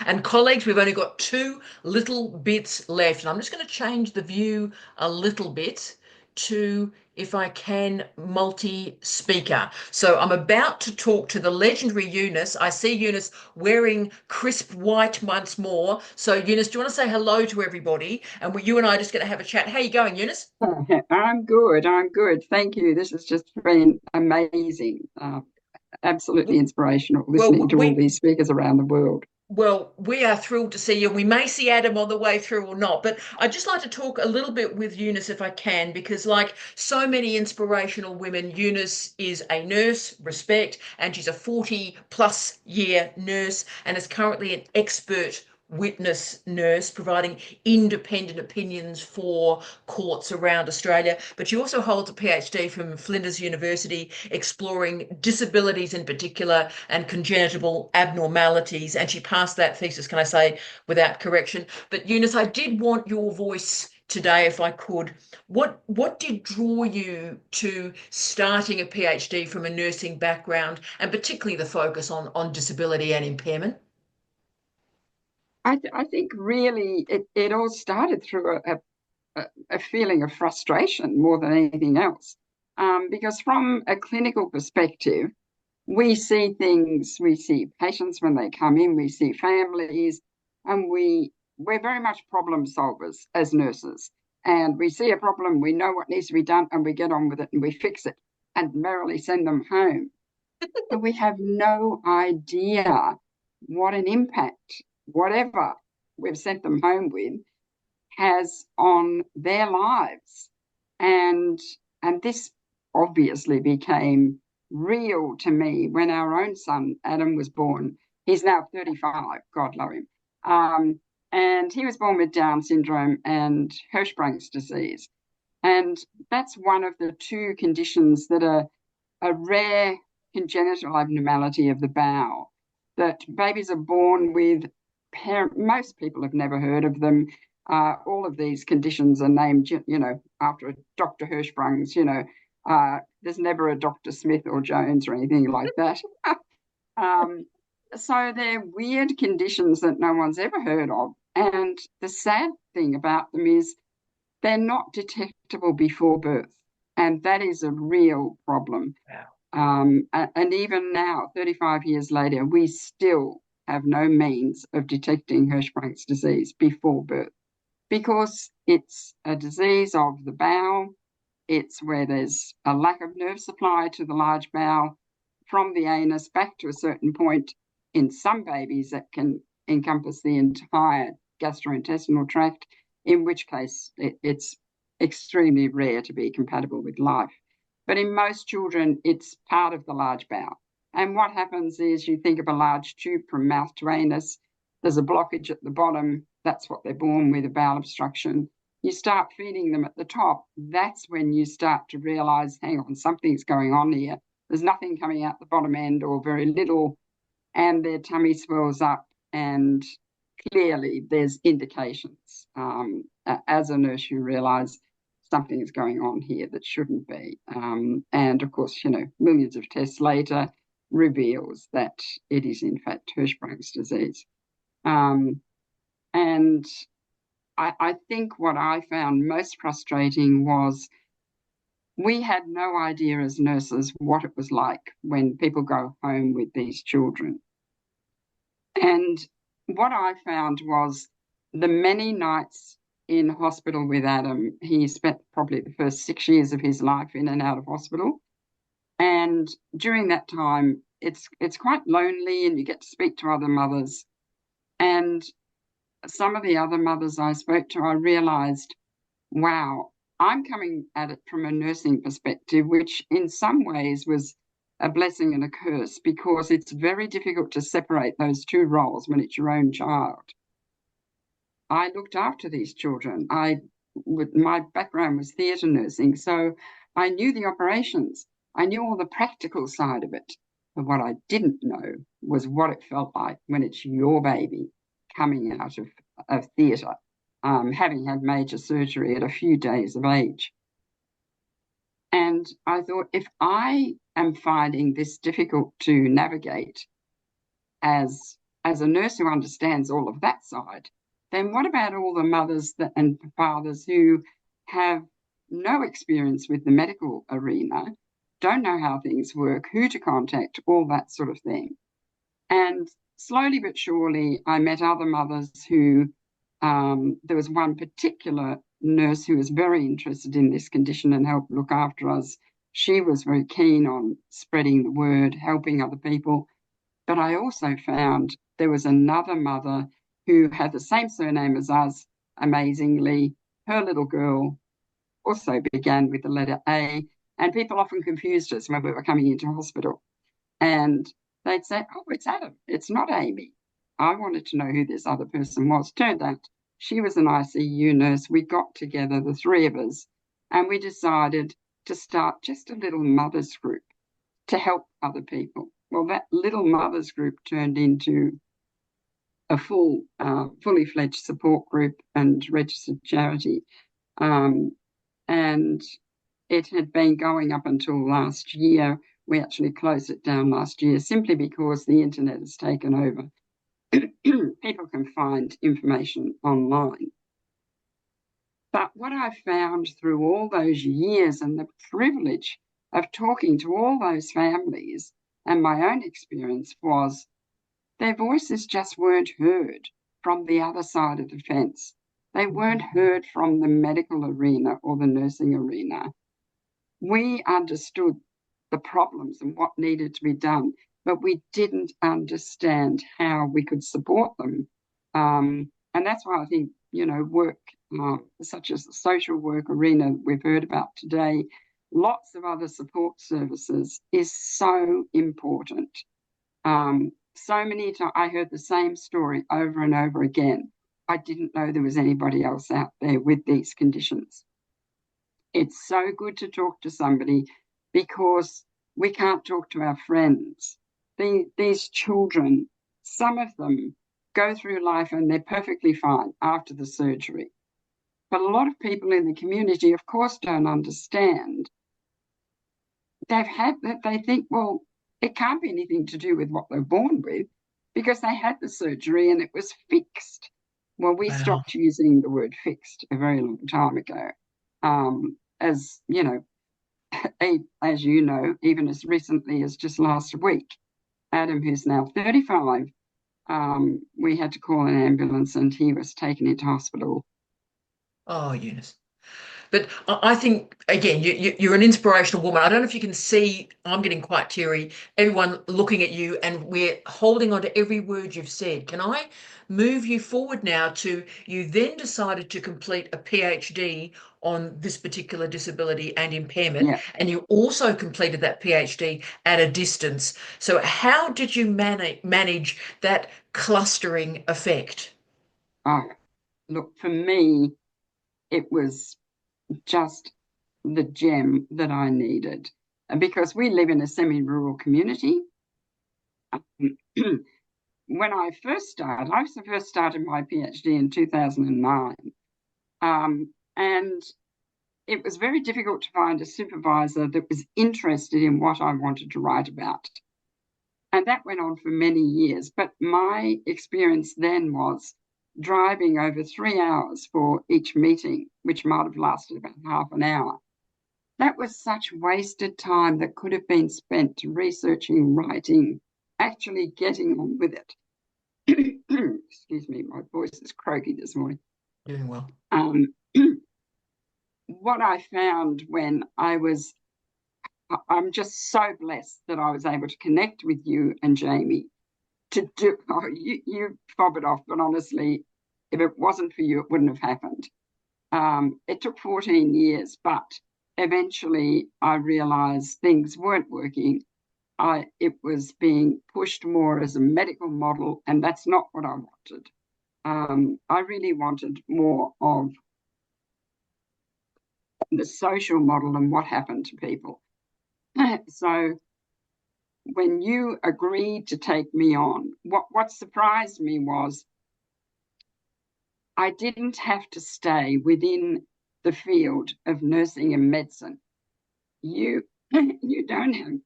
And colleagues, we've only got two little bits left. And I'm just going to change the view a little bit to, if I can, multi-speaker. So I'm about to talk to the legendary Eunice. I see Eunice wearing crisp white once more. So Eunice, do you want to say hello to everybody? And you and I are just going to have a chat. How you going, Eunice? I'm good. I'm good. Thank you. This has just been amazing. Absolutely inspirational listening Well, to all these speakers around the world. we are thrilled to see you. We may see Adam on the way through or not, but I'd just like to talk a little bit with Eunice if I can, because like so many inspirational women, Eunice is a nurse, respect, and she's a 40 plus year nurse and is currently an expert witness nurse providing independent opinions for courts around Australia. But she also holds a PhD from Flinders University exploring disabilities in particular and congenital abnormalities. And she passed that thesis, can I say, without correction. But Eunice, I did want your voice today, if I could. What did draw you to starting a PhD from a nursing background, and particularly the focus on disability and impairment? I think really it all started through a feeling of frustration more than anything else. Because from a clinical perspective, we see things, we see patients when they come in, we see families, and we're very much problem solvers as nurses. And we see a problem, we know what needs to be done, and we get on with it and we fix it and merrily send them home. But we have no idea what an impact whatever we've sent them home with has on their lives. And and this obviously became real to me when our own son Adam was born. He's now 35, God love him. And he was born with Down syndrome and Hirschsprung's disease. And that's one of the two conditions that are a rare congenital abnormality of the bowel that babies are born with. Most people have never heard of them. All of these conditions are named, after Dr. Hirschsprung's. There's never a Dr. Smith or Jones or anything like that. um, so they're weird conditions that no one's ever heard of. And the sad thing about them is they're not detectable before birth. And that is a real problem. Wow. And even now, 35 years later, we still have no means of detecting Hirschsprung's disease before birth because it's a disease of the bowel. It's where there's a lack of nerve supply to the large bowel from the anus back to a certain point. In some babies, that can encompass the entire gastrointestinal tract, in which case it's extremely rare to be compatible with life. But in most children, it's part of the large bowel. And what happens is you think of a large tube from mouth to anus, there's a blockage at the bottom, that's what they're born with, a bowel obstruction. You start feeding them at the top, that's when you start to realize, hang on, something's going on here. There's nothing coming out the bottom end or very little, and their tummy swells up, and clearly there's indications. As a nurse, you realize something is going on here that shouldn't be. And of course, millions of tests later reveals that it is in fact Hirschsprung's disease. And I think what I found most frustrating was we had no idea as nurses what it was like when people go home with these children. And what I found was the many nights in hospital with Adam. He spent probably the first 6 years of his life in and out of hospital. And during that time, it's quite lonely and you get to speak to other mothers. And some of the other mothers I spoke to, I realized, wow, I'm coming at it from a nursing perspective, which in some ways was a blessing and a curse because it's very difficult to separate those two roles when it's your own child. I looked after these children. My background was theatre nursing, so I knew the operations. I knew all the practical side of it. But what I didn't know was what it felt like when it's your baby coming out of theatre, having had major surgery at a few days of age. And I thought, if I am finding this difficult to navigate as as a nurse who understands all of that side, then what about all the mothers and fathers who have no experience with the medical arena, don't know how things work, who to contact, all that sort of thing? And slowly but surely, I met other mothers who, there was one particular nurse who was very interested in this condition and helped look after us. She was very keen on spreading the word, helping other people. But I also found there was another mother who had the same surname as us, amazingly. Her little girl also began with the letter A, and people often confused us when we were coming into hospital. And they'd say, oh, it's Adam, it's not Amy. I wanted to know who this other person was. Turned out she was an ICU nurse. We got together, the three of us, and we decided to start just a little mothers group to help other people. Well, that little mothers group turned into a fully fledged support group and registered charity. And it had been going up until last year. We actually closed it down last year simply because the internet has taken over. People can find information online. But what I found through all those years and the privilege of talking to all those families and my own experience was their voices just weren't heard from the other side of the fence. They weren't heard from the medical arena or the nursing arena. We understood the problems and what needed to be done, but we didn't understand how we could support them. And that's why I think, work such as the social work arena we've heard about today, lots of other support services is so important. So many times I heard the same story over and over again. I didn't know there was anybody else out there with these conditions. It's so good to talk to somebody because we can't talk to our friends. These children, some of them go through life and they're perfectly fine after the surgery. But a lot of people in the community, of course, don't understand. They think, well, it can't be anything to do with what they're born with because they had the surgery and it was fixed. Well, we stopped using the word fixed a very long time ago. As you know, even as recently as just last week, Adam, who's now 35, we had to call an ambulance and he was taken into hospital. Oh, Eunice. But I think, again, you're an inspirational woman. I don't know if you can see, I'm getting quite teary, everyone looking at you, and we're holding on to every word you've said. Can I move you forward now to you then decided to complete a PhD on this particular disability and impairment, Yeah. and you also completed that PhD at a distance. So how did you manage that clustering effect? Oh, look, for me, it was just the gem that I needed because we live in a semi-rural community. When I first started, I first started my PhD in 2009, and it was very difficult to find a supervisor that was interested in what I wanted to write about. And that went on for many years. But my experience then was driving over 3 hours for each meeting, which might have lasted about half an hour. That was such wasted time that could have been spent researching, writing, actually getting on with it. Excuse me, my voice is croaky this morning. Doing well. What I found when I'm just so blessed that I was able to connect with you and Jamie to do, you fob it off, but honestly, if it wasn't for you, it wouldn't have happened. It took 14 years, but eventually I realized things weren't working. It was being pushed more as a medical model, and that's not what I wanted. I really wanted more of the social model and what happened to people. So when you agreed to take me on, what surprised me was I didn't have to stay within the field of nursing and medicine. You don't have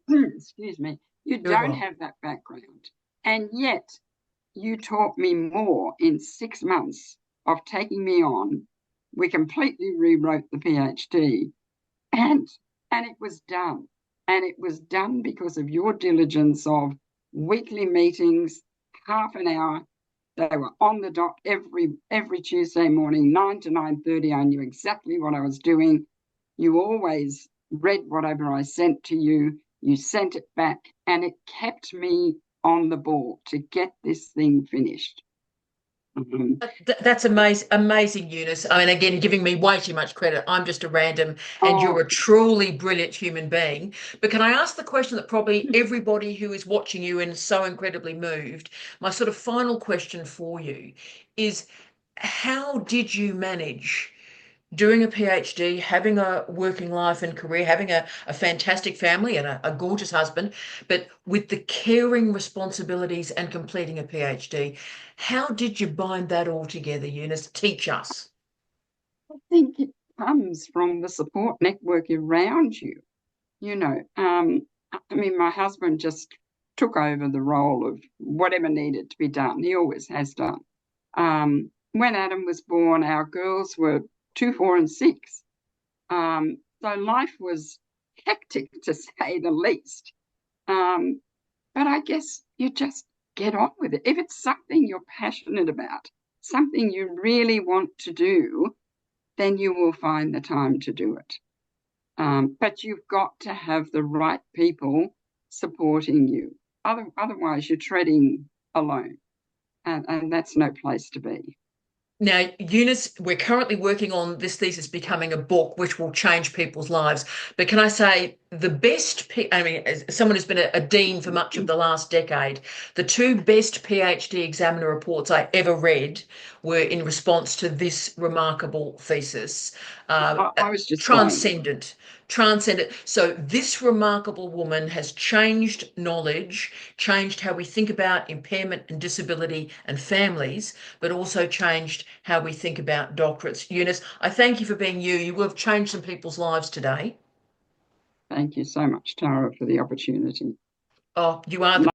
excuse me, you don't have that background. And yet you taught me more in 6 months of taking me on. We completely rewrote the PhD, and it was done. And it was done because of your diligence of weekly meetings, half an hour. They were on the dot every Tuesday morning, 9 to 9:30. I knew exactly what I was doing. You always read whatever I sent to you. You sent it back, and it kept me on the ball to get this thing finished. That's amazing, Eunice. I mean, again, giving me way too much credit. I'm just a random, and Oh, you're a truly brilliant human being. But can I ask the question that probably everybody who is watching you and is so incredibly moved, my sort of final question for you is, how did you manage doing a PhD, having a working life and career, having a fantastic family and a gorgeous husband, but with the caring responsibilities and completing a PhD? How did you bind that all together, Eunice? Teach us. I think it comes from the support network around you. You know, I mean, my husband just took over the role of whatever needed to be done. He always has done. When Adam was born, our girls were 2, 4, and 6. So life was hectic, to say the least. Um, but I guess you just get on with it. If it's something you're passionate about, something you really want to do, then you will find the time to do it. But you've got to have the right people supporting you. Otherwise, you're treading alone, and that's no place to be. Now, Eunice, we're currently working on this thesis becoming a book which will change people's lives. But can I say the best, I mean, as someone who's been a dean for much of the last decade, the two best PhD examiner reports I ever read were in response to this remarkable thesis. I was just blown away. Transcendent. Transcendent. So this remarkable woman has changed knowledge, changed how we think about impairment and disability and families, but also changed how we think about doctorates. Eunice, I thank you for being you. You will have changed some people's lives today. Thank you so much, Tara, for the opportunity. Oh, you are the